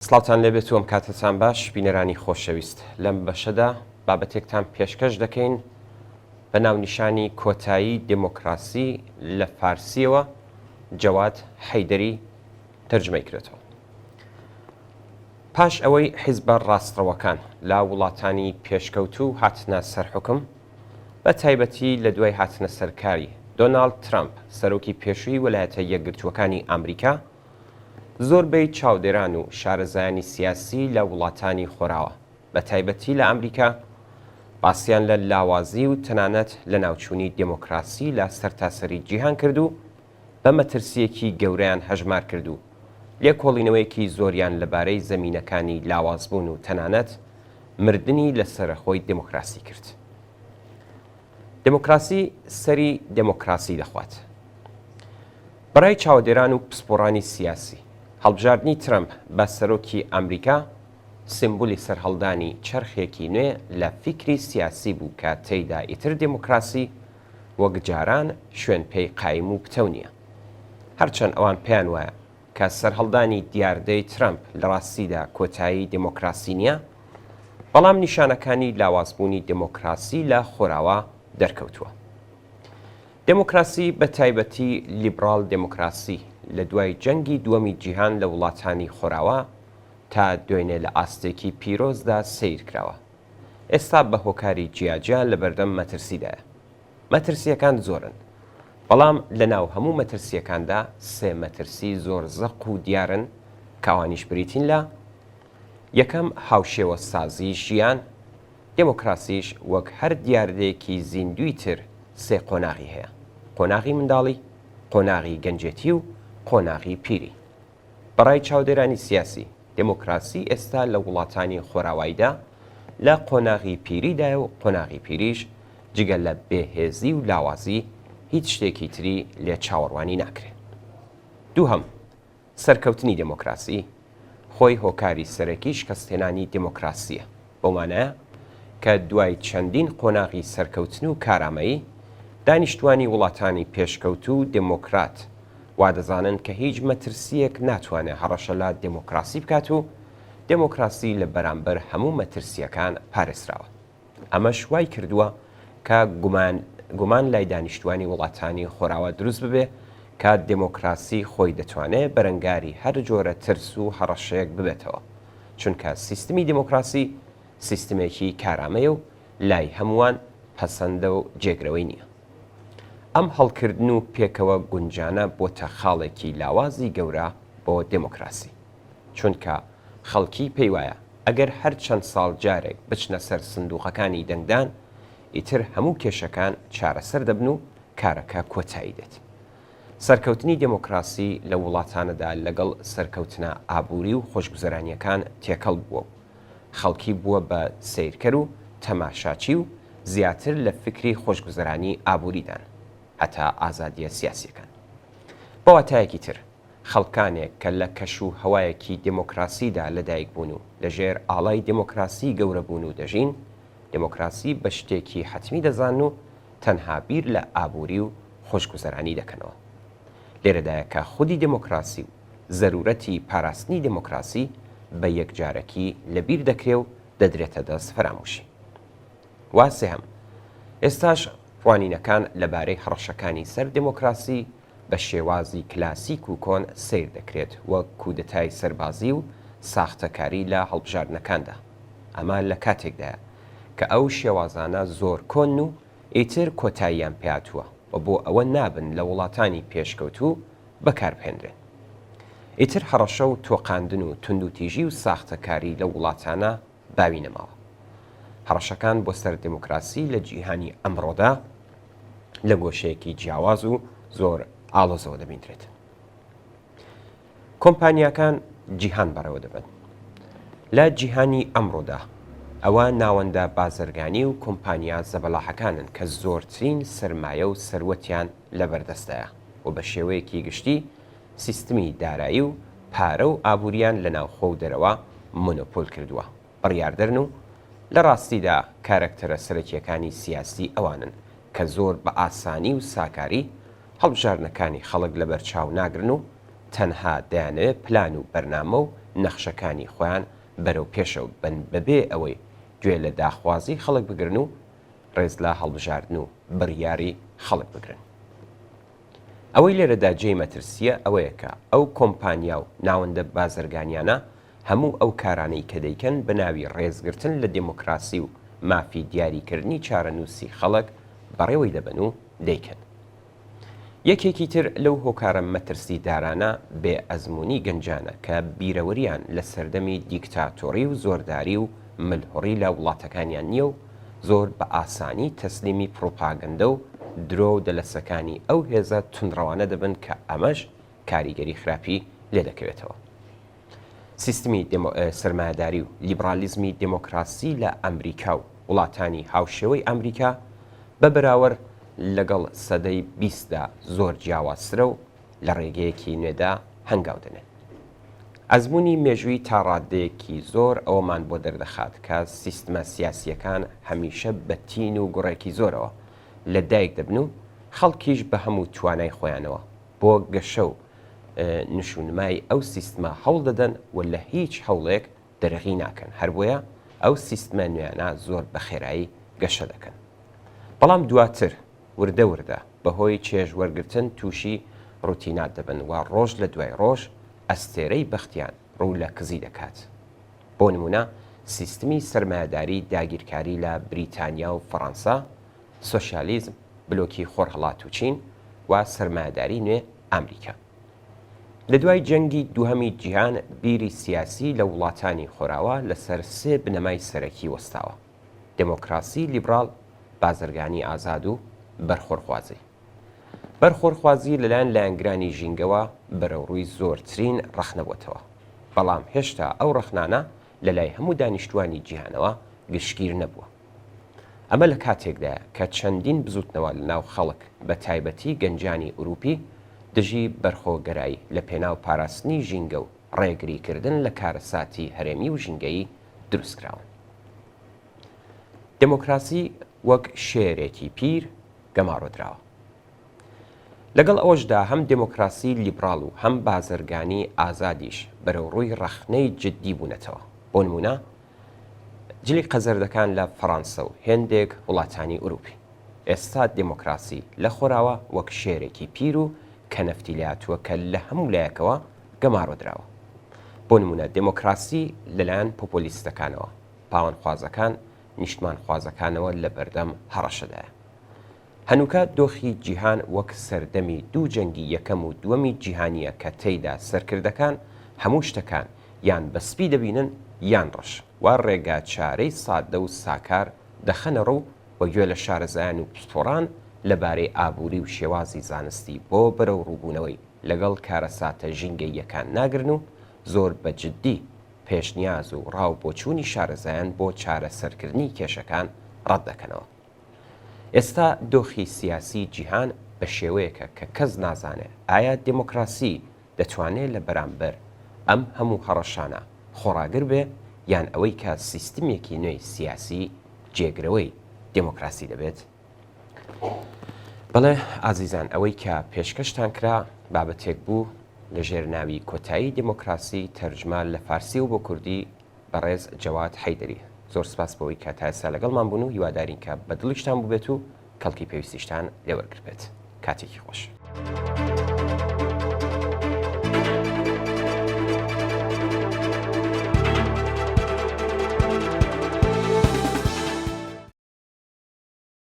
سڵاوتان لێبێت و ئەم کاتتان باش بینەرانی خۆشەویست لەم بەشەدا بابەتێکتان پێشکەش دەکەین بە ناونیشانی کۆتایی دموکراسی لە فارسیەوە جەواد حەیدەری تەرجمەی کردێتەوە. پاش ئەوەی حیزبە ڕاستڕەوەکان لا وڵاتانی پێشکەوتوو هاتنە سەرحوکم بە تایبەتی لە دوای هاتنە سەرکاری دۆناڵد ترامپ سەرۆکی پێشووی وەلایەتە یەکگرتووەکانی ئەمریکا زۆربەی چاودێران و شارەزایانی سیاسی لە وڵاتانی خۆراوە بە تایبەتی لە ئەمریکا باسییان لە لاوازی و تەنانەت لە ناوچوونی دموکراسی لە سەرتاسەری جیهان کرد و بە مەترسیەکی گەورەیان هەژمار کرد و لێکۆڵینەوەیەکی زۆریان لەبارەی زەمینەکانی لاوازبوون و تەنانەت مردنی لە سەرخۆی دموکراسی کرد. دموکراسی سەری دموکراسی دەخوات. بەڕای چاودێران و پسپۆڕانی سیاسی هەڵبژاردننی ترامپ بە سەرۆکی ئەمریکا سمبولی سەرهەڵدانی چەرخێکی نوێ لە فیکری سیاسی بوو کە تێیدا ئیتر دموکراسی وەک جاران شوێن پێی قایم و پتەو نییە. هەرچەند ئەوان پێیان وایە کە سەرهەڵدانی دیاردەی ترامپ لە ڕاستیدا کۆتایی دموکراسی نییە، بەڵام نیشانەکانی لاوازبوونی دموکراسی لە خۆراوە دەرکەوتووە. دموکراسی بە تایبەتی لیبرال دموکراسی لە دوای جەنگی دووەمی جیهان لە وڵاتانی خۆراوە تا دوێنێ لە ئاستێکی پیرۆزدا سیر کراوە. ئێستا بە هۆکاری جیاجیان لە بەردەم مەترسیدایە. مەترسیەکان زۆرن، بەڵام لە ناو هەموو مەترسیەکاندا سێ مەترسی زۆر زەق و دیارن کاوانیش بریتین لە یەکەم هاوشێوە سازی ژیان، دموکراسیش وەک هەر دیاردەیەکی زیندوی تر سێ قۆناغی هەیە: قۆناغی منداڵی، قۆناغی گەنجێتی و قۆناغی پیری. بەڕای چاودێرانی سیاسی دموکراسی ئێستا لە وڵاتانی خۆراواییدا لە قۆناغی پیریدایە و قۆناغی پیریش جگە لە بێهێزی و لاوازی هیچ شتێکی تری لێ چاوەڕوانی ناکرێت. دووهەم، سەرکەوتنی دموکراسی خۆی هۆکاری سەرەکی شکستهێنانی دموکراسیە، بەومانایە کە دوای چەندین قۆناغی سەرکەوتن و کارامەیی دانیشتوانی وڵاتانی پێشکەوت و دموکرات وا دەزانن کە هیچ مەترسیەک ناتوانێت هەڕەشە لە دموکراسی بکات و دموکراسی لە بەرامبەر هەموو مەترسیەکان پارێزراوە. ئەمەش وای کردووە کە گومان لای دانیشتوانی وڵاتانی خۆراوە دروست ببێ کە دموکراسی خۆی دەتوانێت بەرەنگاری هەر جۆرە ترس و هەڕەشەیەک ببێتەوە، چونکە سیستمی دموکراسی سیستمێکی کارامەیە و لای هەمووان پەسەندە و جێگرەوەی نییە. ئەم هەڵکردن و پێکەوە گونجانە بۆتە خاڵێکی لاوازی گەورە بۆ دموکراسی، چونکە خەڵکی پێی وایە ئەگەر هەر چەند ساڵ جارێک بچنە سەر سندوقەکانی دەنگدان ئیتر هەموو کێشەکان چارەسەر دەبن و کارەکە کۆتایی دێت. سەرکەوتنی دموکراسی لە وڵاتانەدا لەگەڵ سەرکەوتنە ئابووری و خۆشگوزەرانیەکان تێکەڵ بووە و خەڵکی بووە بە سیرکەر و تەماشاچی و زیاتر لە فکری خۆشگوزەرانی ئابووریدان هەتا ئازادیە سیاسیەکان. بەواتایەکی تر خەڵکانێک کە لە کەش و هەوایەکی دموکراسیدا لەدایک بوون و لەژێر ئاڵای دموکراسی گەورە بوون و دەژین، دموکراسی بە شتێکی حتمی دەزان و تەنها بیر لە ئابووری و خۆشگوزەرانی دەکەنەوە. لێرەدایە کە خودی دموکراسی و زەرورەتی پاراستنی دموکراسی بە یەکجارەکی لەبیر دەکرێ و دەدرێتە دەست فەراموشی. واسێهم، ئێستاش ڕوانینەکان لەبارەی هەڕەشەکانی سەر دموکراسی بە شێوازی کلاسیک و کۆن سیر دەکرێت وەک کودەتای سەربازی و ساختەکاری لە هەڵبژاردنەکاندا. ئەمە لە کاتێکدایە کە ئەو شێوازانە زۆر کۆن و ئیتر کۆتاییان پێهاتووە و بۆ ئەوە نابن لە وڵاتانی پێشکەوتوو بەکاربهێنرێن. ئیتر هەڕەشە و تۆقاندن و توندوتیژی و ساختەکاری لە وڵاتانە باوی نەماوە. هەڕەشەکان بۆ سەر دموکراسی لە جیهانی ئەمڕۆدا لە گۆشەیەکی جیاواز و زۆر ئاڵۆزەوە دەبینرێت. کۆمپانیاکان جیهان بەڕێوە دەبن. لە جیهانی ئەمڕۆدا ئەوە ناوەندە بازرگانی و کۆمپانیا زەبەلاحەکانن کە زۆرترین سەرمایە و سەروەتیان لەبەردەستەیە و بە شێوەیەکی گشتی سیستمی دارایی و پارە و ئابووریان لە ناوخۆ و دەرەوە مۆنۆپۆل کردووە. بڕیاردەرن و لە ڕاستیدا کارکتەرە سەرەکیەکانی سیاسی ئەوانن کە زۆر بە ئاسانی و ساکاری هەڵبژاردنەکانی خەڵک لەبەرچاو ناگرن و تەنها دەیانەوێت پلان و بەرنامە و نەخشەکانی خۆیان بەرەو پێشەوە بن بەبێ ئەوەی گوێ لە داخوازی خەڵک بگرن و ڕێز لە هەڵبژاردن و بڕیاری خەڵک بگرن. ئەوەی لێرەدا جێی مەترسیە ئەوەیە کە ئەو کۆمپانیا و ناوەندە بازرگانیانە هەموو ئەو کارانەی کە دەیکەن بە ناوی ڕێزگرتن لە دموکراسی و مافی دیاریکردنی چارەنووسی خەڵک بەڕێوەی دەبن و دەیکەن. یەکێکی تر لەو هۆکارە مەترسی دارانە بێ ئەزمموی گەنجانە کە بیرەوەریان لە سەردەمی دیکتاتۆری و زۆرداری و ملهۆڕی لە وڵاتەکانیان نییە و زۆر بە ئاسانی تەسلیمی پرۆپاگەندە و درۆ و دەلەسەکانی ئەو هێزە تونڕەوانە دەبن کە ئەمەش کاریگەری خراپی لێ دەکەوێتەوە. سیستمی سرمایه‌داری و لیبرالیزمی دموکراسی لە ئەمریکا و وڵاتانی هاوشێوەی ئەمریکا بە بەراورد لەگەڵ سەدەی 20دا زۆر جیاوازترە و لە ڕێگەیەکی نوێدا هەنگاو دەنێن. ئەزمموی مێژووی تا ڕادەیەکی زۆر ئەوەمان بۆ دەردەخات کە سیستمە سیاسیەکان هەمیشە بەتین و گوڕێکی زۆرەوە لە دایک دەبن و خەڵکیش بە هەموو توانای خۆیانەوە بۆ گەشە و نشونمای ئەو سیستمە هەوڵ دەدەن و لە هیچ هەوڵێک دەرەغی ناکەن، هەر بۆیە ئەو سیستمە نوێیانە زۆر بە خێرایی گەشە دەکەن. بەڵام دواتر وردە وردە بەهۆی چێژ وەرگرتن تووشی ڕوتینات دەبن و ڕۆژ لە دوای ڕۆژ ئەستێرەی بەختیان ڕوو لە کزی دەکات. بۆ نمونە سیستمی سەرمایه‌داری داگیرکاری لە بریتانیا و فەڕەنسا، سۆشیالیزم، بلۆکی خۆرهەڵات و چین و سەرمایه‌داری نوێ ئەمریکا. لە دوای جەنگی دووهەمی جیهان بیری سیاسی لە وڵاتانی خۆراوە لەسەر سێ بنەمای سەرەکی وەستاوە: دموکراسی لیبرال، بازرگانی ئازاد و بەرخۆرخوازی. بەرخۆرخوازی لەلایەن لایەنگرانی ژینگەوە بەرەوڕووی زۆرترین ڕەخنەبووتەوە، بەڵام هێشتا ئەو ڕەخنانە لە لای هەموو دانیشتوانی جیهانەوە گشتگیر نەبووە. ئەمە لە کاتێکدایە کە چەندین بزوتنەوە لە ناو خەڵک بە تایبەتی گەنجانی ئوروپی دژی بەرخۆگەرایی لە پێناو پاراستنی ژینگە و ڕێگریکردن لە کارەساتی هەرێمی و ژینگەیی دروستکراون. دموکراسی وەک شێرێکی پیر گەماڕۆدراوە. لەگەڵ ئەوەشدا هەم دموکراسی لیبرال و هەم بازرگانی ئازادیش بەرەو ڕووی ڕەخنەی جددی بوونەتەوە. بۆ نمونە جلی قەزەردەکان لە فەڕەنسا و هێندێک وڵاتانی ئوروپی ئێستا دموکراسی لە خۆراوە وەک شێرێکی پیر و کە نەفتیلاتووە کە لە هەموو لایەکەوە گەماڕۆدراوە. بۆ نمونە دموکراسی لەلایەن پۆپۆلیستەکانەوە، پاوەندخوازەکان، نیشتمانخوازەکانەوە لە بەردەم هەڕەشەدایە. هەنووکە دۆخی جیهان وەک سەردەمی دوو جەنگی یەکەم و دووەمی جیهانیە کە تێیدا سەرکردەکان هەموو شتەکان یان بەسپی دەبینن یان ڕەش، وا ڕێگا چارەی سادە و ساکار دەخەنە ڕوو و گوێ لە شارەزایان و پسپۆڕان لەبارەی ئابووری و شێوازی زانستی بۆ بەرەو ڕووبوونەوەی لەگەڵ کارەساتە ژینگەییەکان ناگرن و زۆر بەجددی پێشنیاز و ڕاو بۆچوونی شارەزایان بۆ چارەسەرکردنی کێشەکان ڕەت دەکەنەوە. ئێستا دۆخی سیاسی جیهان بە شێوەیەکە کە کەس نازانێت ئایا دموکراسی دەتوانێت لە بەرامبەر ئەم هەموو هەڕەشانە خۆڕاگر بێ یان ئەوەی کە سیستمێکی نوێی سیاسی جێگرەوەی دموکراسی دەبێت. بەڵێ ئازیزان، ئەوەی کە پێشکەشتان کرا بابەتێک بوو لە ژێرناوی کۆتایی دموکراسی تەرجمە لە فارسی و بۆ کوردی بەڕێز جەواد حەیدەری. زۆر سپاس بەوەی کە تا ئێستا لەگەڵمان بوون و هیوادارین کە بەدڵیشتان بووبێت و کەڵکی پێویستیشتان لێوەرگرت بێت. کاتێکی خۆش.